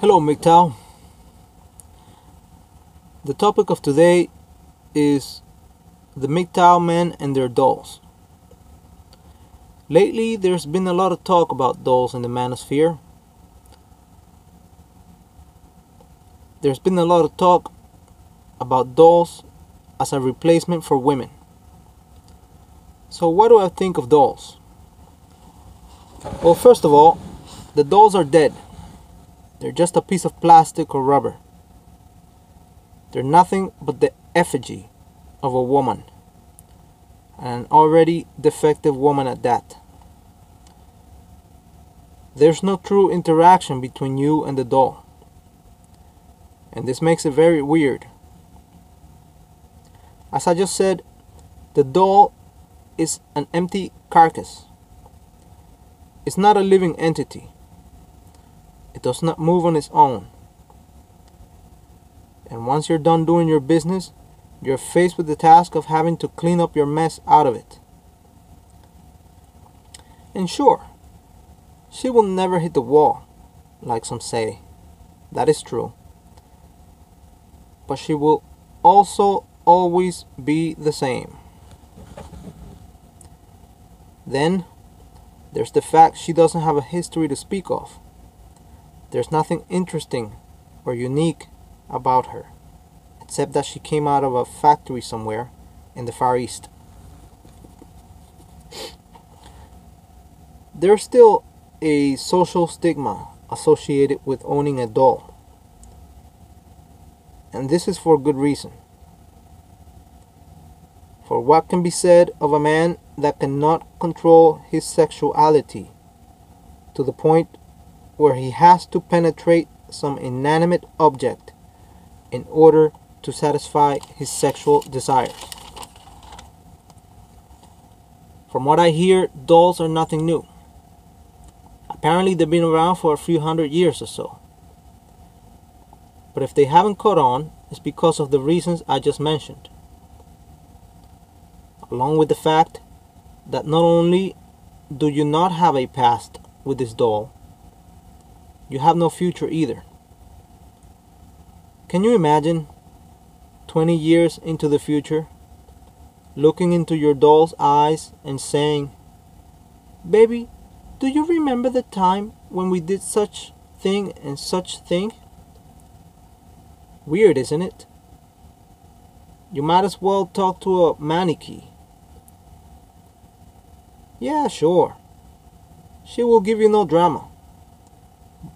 Hello, MGTOW. The topic of today is the MGTOW men and their dolls. Lately, there's been a lot of talk about dolls in the manosphere. There's been a lot of talk about dolls as a replacement for women. So what do I think of dolls? Well, first of all, the dolls are dead. They're just a piece of plastic or rubber. They're nothing but the effigy of a woman, and an already defective woman at that. There's no true interaction between you and the doll, and this makes it very weird. As I just said, the doll is an empty carcass. It's not a living entity. It does not move on its own. And once you're done doing your business, you're faced with the task of having to clean up your mess out of it. And sure, she will never hit the wall, like some say. That is true. But she will also always be the same. Then, there's the fact she doesn't have a history to speak of. There's nothing interesting or unique about her, except that she came out of a factory somewhere in the Far East. There's still a social stigma associated with owning a doll, and this is for good reason. For what can be said of a man that cannot control his sexuality to the point where he has to penetrate some inanimate object in order to satisfy his sexual desires? From what I hear, dolls are nothing new. Apparently they've been around for a few hundred years or so. But if they haven't caught on, it's because of the reasons I just mentioned. Along with the fact that not only do you not have a past with this doll, you have no future either. Can you imagine 20 years into the future, looking into your doll's eyes and saying, "Baby, do you remember the time when we did such thing and such thing?" Weird, isn't it? You might as well talk to a mannequin. Yeah, sure. She will give you no drama.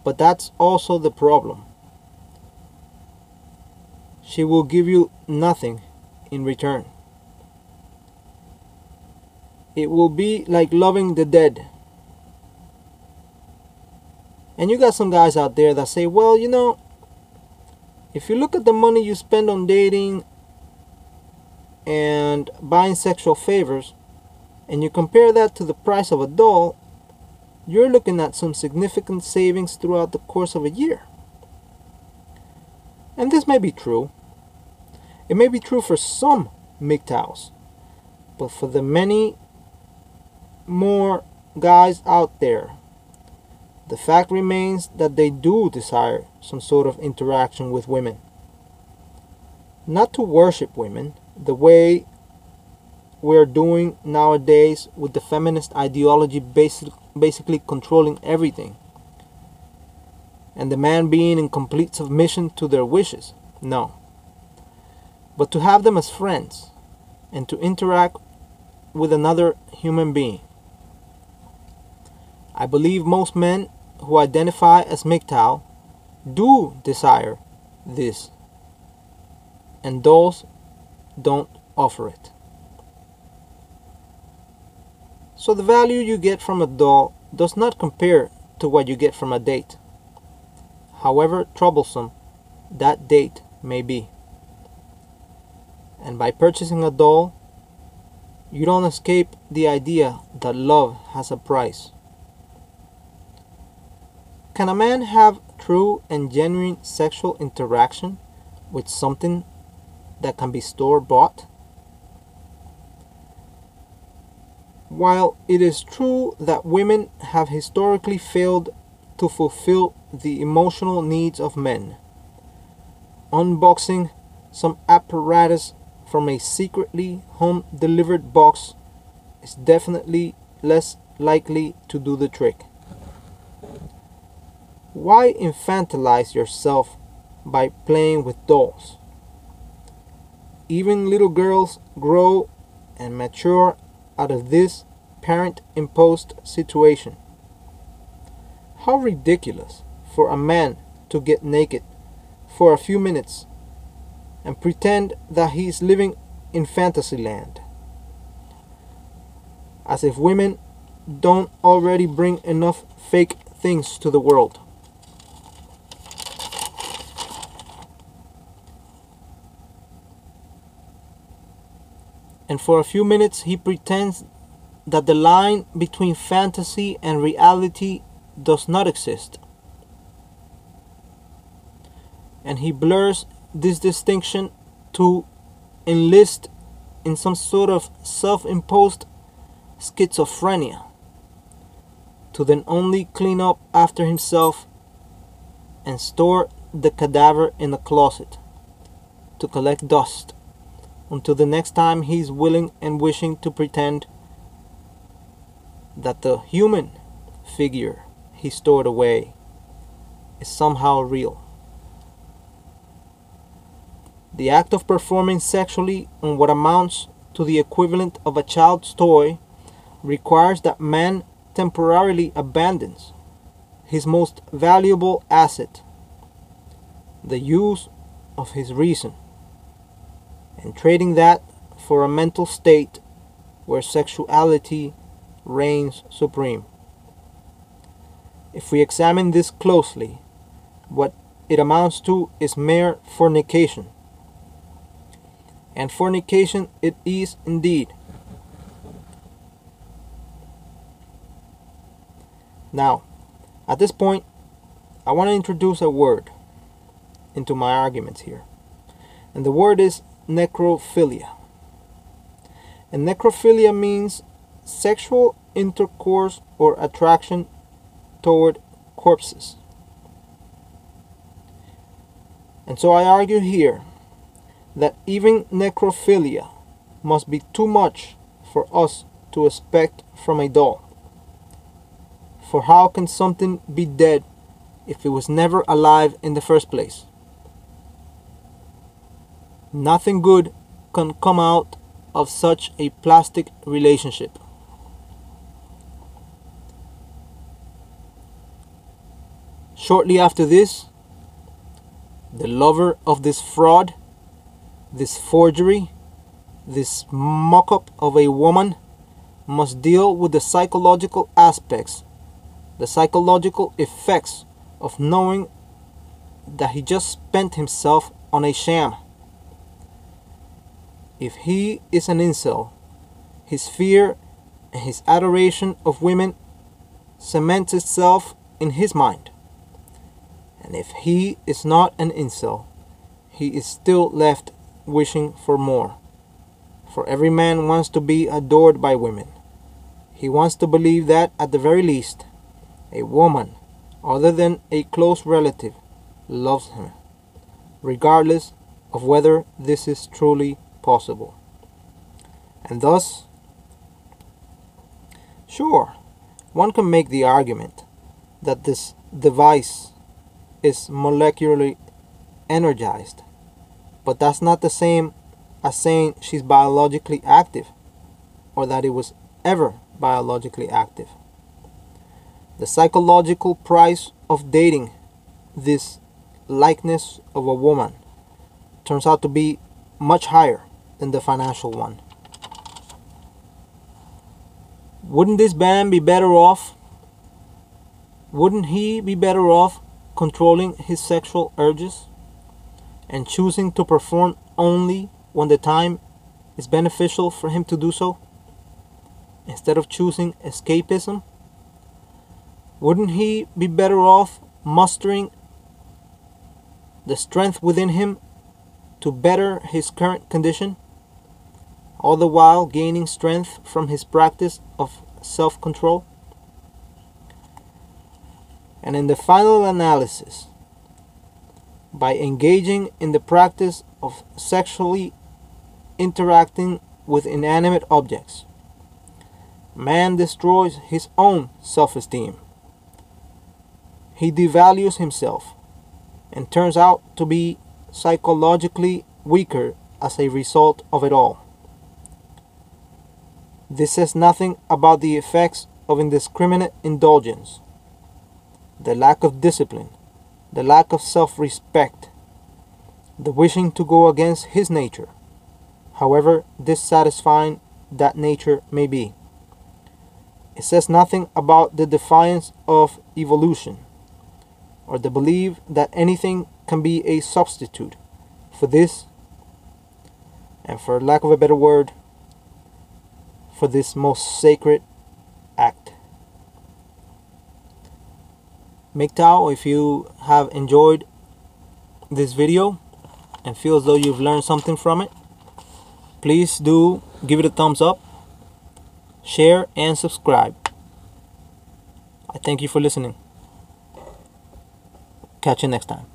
But that's also the problem. She will give you nothing in return. It will be like loving the dead. And you got some guys out there that say, well, if you look at the money you spend on dating and buying sexual favors, and you compare that to the price of a doll, you're looking at some significant savings throughout the course of a year. And this may be true. It may be true for some MGTOWs, but for the many more guys out there, the fact remains that they do desire some sort of interaction with women. Not to worship women the way we're doing nowadays with the feminist ideology basically controlling everything, and the man being in complete submission to their wishes. No. But to have them as friends and to interact with another human being. I believe most men who identify as MGTOW do desire this, and dolls don't offer it. So the value you get from a doll does not compare to what you get from a date, however troublesome that date may be. And by purchasing a doll, you don't escape the idea that love has a price. Can a man have true and genuine sexual interaction with something that can be store-bought? While it is true that women have historically failed to fulfill the emotional needs of men. Unboxing some apparatus from a secretly home-delivered box is definitely less likely to do the trick. Why infantilize yourself by playing with dolls? Even little girls grow and mature out of this parent-imposed situation. How ridiculous for a man to get naked for a few minutes and pretend that he is living in fantasyland. As if women don't already bring enough fake things to the world. And for a few minutes he pretends that the line between fantasy and reality does not exist. And he blurs this distinction to enlist in some sort of self-imposed schizophrenia, to then only clean up after himself and store the cadaver in a closet to collect dust until the next time he's willing and wishing to pretend that the human figure he stored away is somehow real. The act of performing sexually on what amounts to the equivalent of a child's toy requires that man temporarily abandons his most valuable asset, the use of his reason, and trading that for a mental state where sexuality reigns supreme. If we examine this closely, what it amounts to is mere fornication. And fornication it is indeed. Now, at this point, I want to introduce a word into my arguments here. And the word is necrophilia. And necrophilia means sexual intercourse or attraction toward corpses. And so I argue here that even necrophilia must be too much for us to expect from a doll. For how can something be dead if it was never alive in the first place? Nothing good can come out of such a plastic relationship. Shortly after this, the lover of this fraud, this forgery, this mock-up of a woman must deal with the psychological aspects, the psychological effects of knowing that he just spent himself on a sham. If he is an incel, his fear and his adoration of women cements itself in his mind. And if he is not an incel, he is still left wishing for more. For every man wants to be adored by women. He wants to believe that, at the very least, a woman other than a close relative loves him, regardless of whether this is truly possible. And thus, sure, one can make the argument that this device is molecularly energized, but that's not the same as saying she's biologically active, or that it was ever biologically active. The psychological price of dating this likeness of a woman turns out to be much higher than the financial one. Wouldn't this man be better off? Wouldn't he be better off controlling his sexual urges and choosing to perform only when the time is beneficial for him to do so, instead of choosing escapism? Wouldn't he be better off mustering the strength within him to better his current condition, all the while gaining strength from his practice of self-control? And in the final analysis, by engaging in the practice of sexually interacting with inanimate objects, man destroys his own self-esteem. He devalues himself and turns out to be psychologically weaker as a result of it all. This says nothing about the effects of indiscriminate indulgence, the lack of discipline, the lack of self-respect, the wishing to go against his nature, however dissatisfying that nature may be. It says nothing about the defiance of evolution, or the belief that anything can be a substitute for this, and for lack of a better word, for this most sacred act. MGTOW, if you have enjoyed this video and feel as though you've learned something from it, please do give it a thumbs up, share, and subscribe. I thank you for listening. Catch you next time.